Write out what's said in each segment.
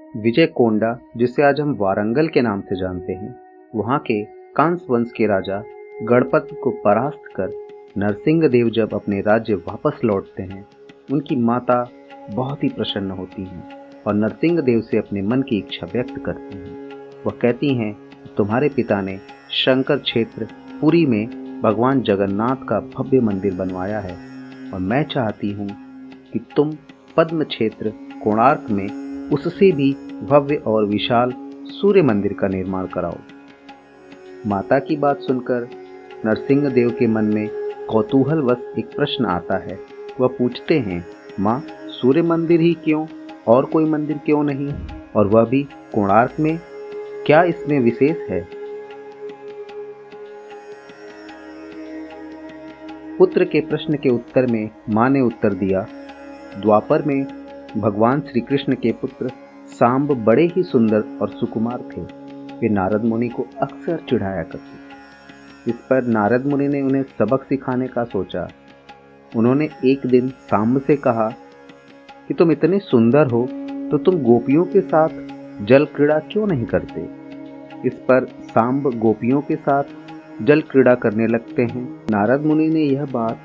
विजयकोंडा, जिसे आज हम वारंगल के नाम से जानते हैं, वहाँ के कांस वंश के राजा गणपत को परास्त कर नरसिंह देव जब अपने राज्य वापस लौटते हैं, उनकी माता बहुत ही प्रसन्न होती हैं और नरसिंह देव से अपने मन की इच्छा व्यक्त करती हैं। वह कहती हैं, तुम्हारे पिता ने शंकर क्षेत्र पुरी में भगवान जगन्नाथ का भव्य मंदिर बनवाया है और मैं चाहती हूँ कि तुम पद्म क्षेत्र कोणार्क में उससे भी भव्य और विशाल सूर्य मंदिर का निर्माण कराओ। माता की बात सुनकर नरसिंह देव के मन में कौतूहलवश एक प्रश्न आता है। वह पूछते हैं, माँ, सूर्य मंदिर ही क्यों, और कोई मंदिर क्यों नहीं, और वह भी कोणार्क में? क्या इसमें विशेष है? पुत्र के प्रश्न के उत्तर में माँ ने उत्तर दिया, द्वापर में भगवान श्री कृष्ण के पुत्र सांब बड़े ही सुंदर और सुकुमार थे। वे नारद मुनि को अक्सर चिढ़ाया करते। इस पर नारद मुनि ने उन्हें सबक सिखाने का सोचा। उन्होंने एक दिन सांब से कहा कि तुम इतने सुंदर हो तो तुम गोपियों के साथ जल क्रीड़ा क्यों नहीं करते? इस पर सांब गोपियों के साथ जल क्रीड़ा करने लगते हैं। नारद मुनि ने यह बात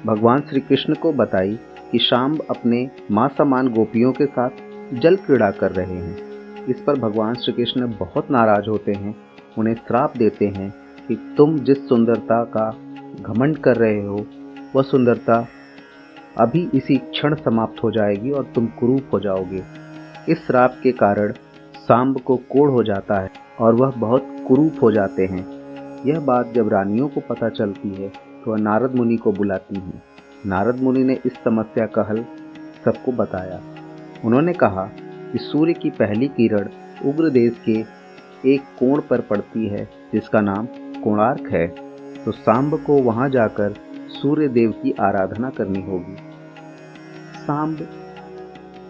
भगवान श्री कृष्ण को बताई कि सांब अपने माँ समान गोपियों के साथ जल क्रीड़ा कर रहे हैं। इस पर भगवान श्री कृष्ण बहुत नाराज होते हैं, उन्हें श्राप देते हैं कि तुम जिस सुंदरता का घमंड कर रहे हो, वह सुंदरता अभी इसी क्षण समाप्त हो जाएगी और तुम कुरूप हो जाओगे। इस श्राप के कारण सांब को कोढ़ हो जाता है और वह बहुत कुरूप हो जाते हैं। यह बात जब रानियों को पता चलती है तो वह नारद मुनि को बुलाती हैं। नारद मुनि ने इस समस्या का हल सबको बताया। उन्होंने कहा कि सूर्य की पहली किरण उग्र देश के एक कोण पर पड़ती है जिसका नाम कोणार्क है, तो सांब को वहां जाकर सूर्य देव की आराधना करनी होगी। सांब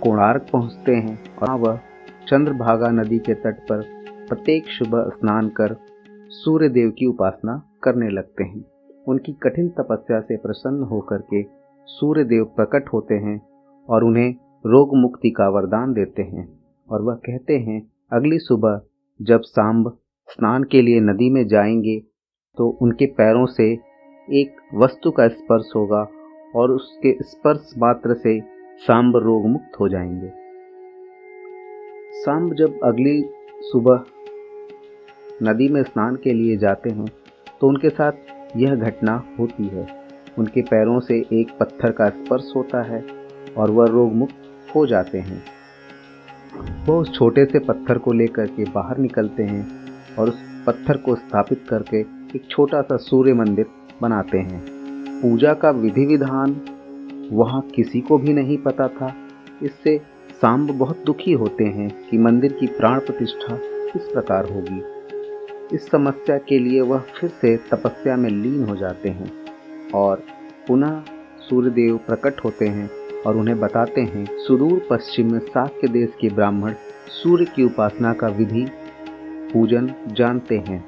कोणार्क पहुंचते हैं और वह चंद्रभागा नदी के तट पर प्रत्येक सुबह स्नान कर सूर्य देव की उपासना करने लगते हैं। उनकी कठिन तपस्या से प्रसन्न होकर के सूर्य देव प्रकट होते हैं और उन्हें रोग मुक्ति का वरदान देते हैं। और वह कहते हैं, अगली सुबह जब सांब स्नान के लिए नदी में जाएंगे तो उनके पैरों से एक वस्तु का स्पर्श होगा और उसके स्पर्श मात्र से सांब रोग मुक्त हो जाएंगे। सांब जब अगली सुबह नदी में स्नान के लिए जाते हैं तो उनके साथ यह घटना होती है। उनके पैरों से एक पत्थर का स्पर्श होता है और वह रोग मुक्त हो जाते हैं। वो उस छोटे से पत्थर को लेकर के बाहर निकलते हैं और उस पत्थर को स्थापित करके एक छोटा सा सूर्य मंदिर बनाते हैं। पूजा का विधि विधान वहाँ किसी को भी नहीं पता था। इससे सांब बहुत दुखी होते हैं कि मंदिर की प्राण प्रतिष्ठा किस प्रकार होगी। इस समस्या के लिए वह फिर से तपस्या में लीन हो जाते हैं और पुनः सूर्यदेव प्रकट होते हैं और उन्हें बताते हैं, सुदूर पश्चिम में शाक्य देश के ब्राह्मण सूर्य की उपासना का विधि पूजन जानते हैं।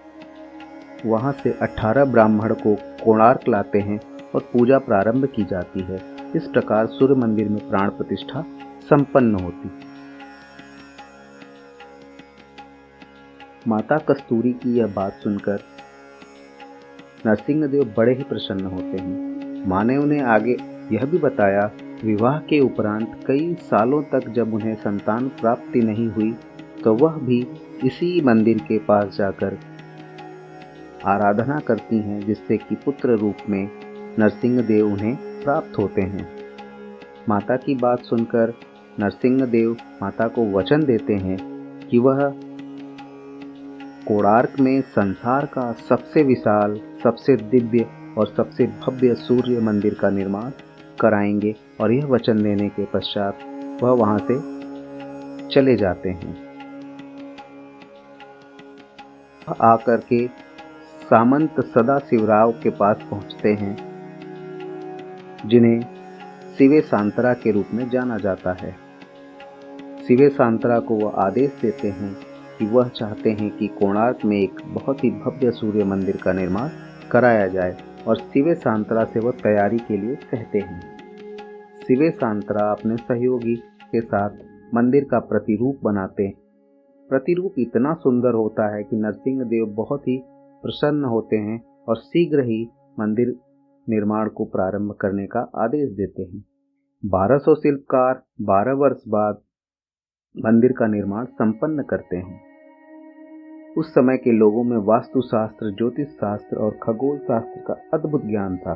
वहां से 18 ब्राह्मण को कोणार्क लाते हैं और पूजा प्रारंभ की जाती है। इस प्रकार सूर्य मंदिर में प्राण प्रतिष्ठा संपन्न होती। माता कस्तूरी की यह बात सुनकर नरसिंह देव बड़े ही प्रसन्न होते हैं। माँ ने उन्हें आगे यह भी बताया, विवाह के उपरांत कई सालों तक जब उन्हें संतान प्राप्ति नहीं हुई तो वह भी इसी मंदिर के पास जाकर आराधना करती हैं, जिससे कि पुत्र रूप में नरसिंह देव उन्हें प्राप्त होते हैं। माता की बात सुनकर नरसिंह देव माता को वचन देते हैं कि वह कोणार्क में संसार का सबसे विशाल, सबसे दिव्य और सबसे भव्य सूर्य मंदिर का निर्माण कराएंगे। और यह वचन देने के पश्चात वह वहां से चले जाते हैं। आकर के सामंत सदाशिवराव के पास पहुंचते हैं, जिन्हें शिवे सांतरा के रूप में जाना जाता है। शिवे सांतरा को वह आदेश देते हैं कि वह चाहते हैं कि कोणार्क में एक बहुत ही भव्य सूर्य मंदिर का निर्माण कराया जाए और शिवे सांतरा से वह तैयारी के लिए कहते हैं। शिवे सांतरा अपने सहयोगी के साथ मंदिर का प्रतिरूप बनाते हैं। प्रतिरूप इतना सुंदर होता है कि नरसिंह देव बहुत ही प्रसन्न होते हैं और शीघ्र ही मंदिर निर्माण को प्रारंभ करने का आदेश देते हैं। 1200 शिल्पकार 12 वर्ष बाद मंदिर का निर्माण संपन्न करते हैं। उस समय के लोगों में वास्तुशास्त्र, ज्योतिष शास्त्र और खगोल शास्त्र का अद्भुत ज्ञान था,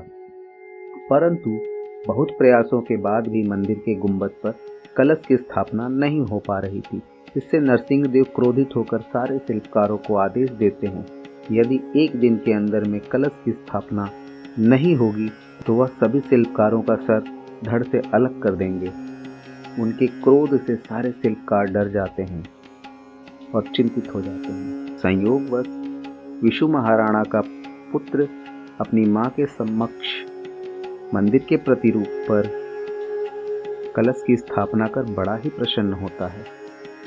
परंतु बहुत प्रयासों के बाद भी मंदिर के गुंबद पर कलश की स्थापना नहीं हो पा रही थी। इससे नरसिंह देव क्रोधित होकर सारे शिल्पकारों को आदेश देते हैं, यदि एक दिन के अंदर में कलश की स्थापना नहीं होगी तो वह सभी शिल्पकारों का सर धड़ से अलग कर देंगे। उनके क्रोध से सारे शिल्पकार डर जाते हैं और चिंतित हो जाते हैं। संयोगवश विशु महाराणा का पुत्र अपनी मां के समक्ष मंदिर के प्रतिरूप पर कलश की स्थापना कर बड़ा ही प्रसन्न होता है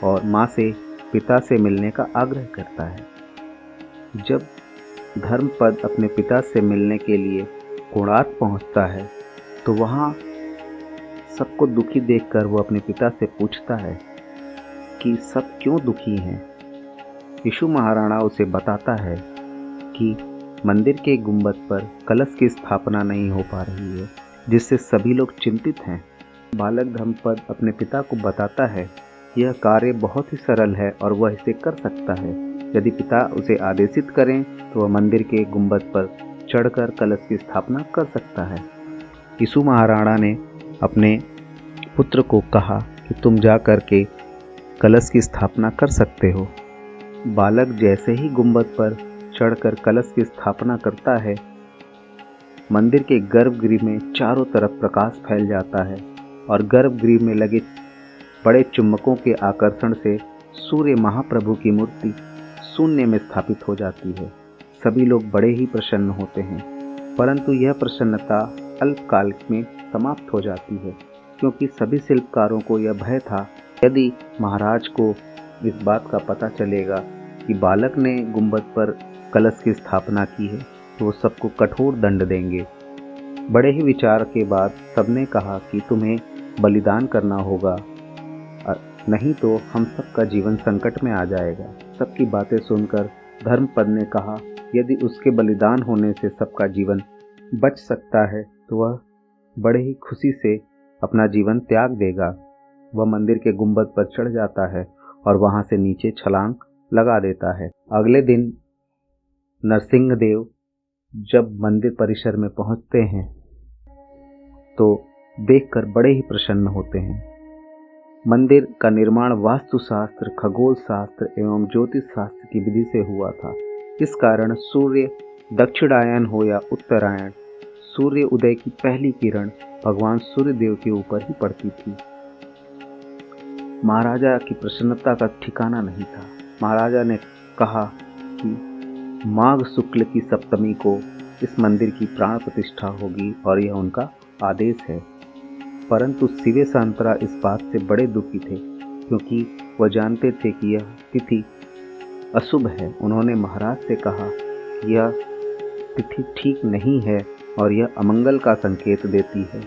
और मां से, पिता से मिलने का आग्रह करता है। जब धर्मपद अपने पिता से मिलने के लिए कोणार्क पहुंचता है तो वहां सबको दुखी देखकर वो अपने पिता से पूछता है कि सब क्यों दुखी हैं। विशु महाराणा उसे बताता है कि मंदिर के गुंबद पर कलश की स्थापना नहीं हो पा रही है, जिससे सभी लोग चिंतित हैं। बालक धर्मपद अपने पिता को बताता है यह कार्य बहुत ही सरल है और वह इसे कर सकता है। यदि पिता उसे आदेशित करें तो वह मंदिर के गुंबद पर चढ़कर कलश की स्थापना कर सकता है। विशु महाराणा ने अपने पुत्र को कहा कि तुम जा कर के कलश की स्थापना कर सकते हो। बालक जैसे ही गुंबद पर चढ़कर कलश की स्थापना करता है, मंदिर के गर्भगृह में चारों तरफ प्रकाश फैल जाता है और गर्भगृह में लगे बड़े चुम्बकों के आकर्षण से सूर्य महाप्रभु की मूर्ति शून्य में स्थापित हो जाती है। सभी लोग बड़े ही प्रसन्न होते हैं, परंतु यह प्रसन्नता अल्पकाल में समाप्त हो जाती है, क्योंकि सभी शिल्पकारों को यह भय था यदि महाराज को इस बात का पता चलेगा कि बालक ने गुंबद पर कलश की स्थापना की है तो वो सबको कठोर दंड देंगे। बड़े ही विचार के बाद सबने कहा कि तुम्हें बलिदान करना होगा, नहीं तो हम सबका जीवन संकट में आ जाएगा। सबकी बातें सुनकर धर्मपद ने कहा यदि उसके बलिदान होने से सबका जीवन बच सकता है तो वह बड़े ही खुशी से अपना जीवन त्याग देगा। वह मंदिर के गुंबद पर चढ़ जाता है और वहां से नीचे छलांग लगा देता है। अगले दिन नरसिंह देव जब मंदिर परिसर में पहुंचते हैं तो देखकर बड़े ही प्रसन्न होते हैं। मंदिर का निर्माण वास्तुशास्त्र, खगोल शास्त्र एवं ज्योतिष शास्त्र की विधि से हुआ था। इस कारण सूर्य दक्षिणायन हो या उत्तरायण, सूर्य उदय की पहली किरण भगवान सूर्य देव के ऊपर ही पड़ती थी। महाराजा की प्रसन्नता का ठिकाना नहीं था। महाराजा ने कहा कि माघ शुक्ल की सप्तमी को इस मंदिर की प्राण प्रतिष्ठा होगी और यह उनका आदेश है। परंतु शिवे सांतरा इस बात से बड़े दुखी थे, क्योंकि वह जानते थे कि यह तिथि अशुभ है। उन्होंने महाराज से कहा यह तिथि ठीक नहीं है और यह अमंगल का संकेत देती है।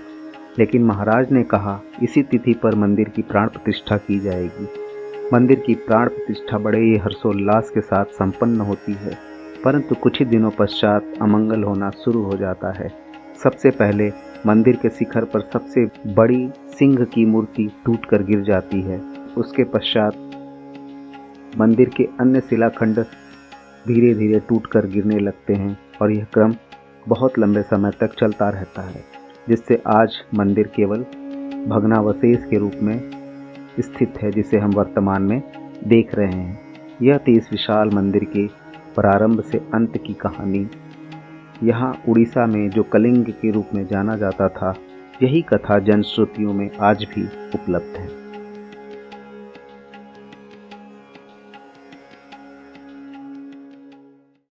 लेकिन महाराज ने कहा इसी तिथि पर मंदिर की प्राण प्रतिष्ठा की जाएगी। मंदिर की प्राण प्रतिष्ठा बड़े ही हर्षोल्लास के साथ संपन्न होती है, परंतु कुछ ही दिनों पश्चात अमंगल होना शुरू हो जाता है। सबसे पहले मंदिर के शिखर पर सबसे बड़ी सिंह की मूर्ति टूटकर गिर जाती है। उसके पश्चात मंदिर के अन्य शिलाखंड धीरे धीरे टूटकर गिरने लगते हैं और यह क्रम बहुत लंबे समय तक चलता रहता है, जिससे आज मंदिर केवल भग्नावशेष के रूप में स्थित है, जिसे हम वर्तमान में देख रहे हैं। यह थी इस विशाल मंदिर के प्रारंभ से अंत की कहानी। यहाँ उड़ीसा में जो कलिंग के रूप में जाना जाता था, यही कथा जनश्रुतियों में आज भी उपलब्ध है।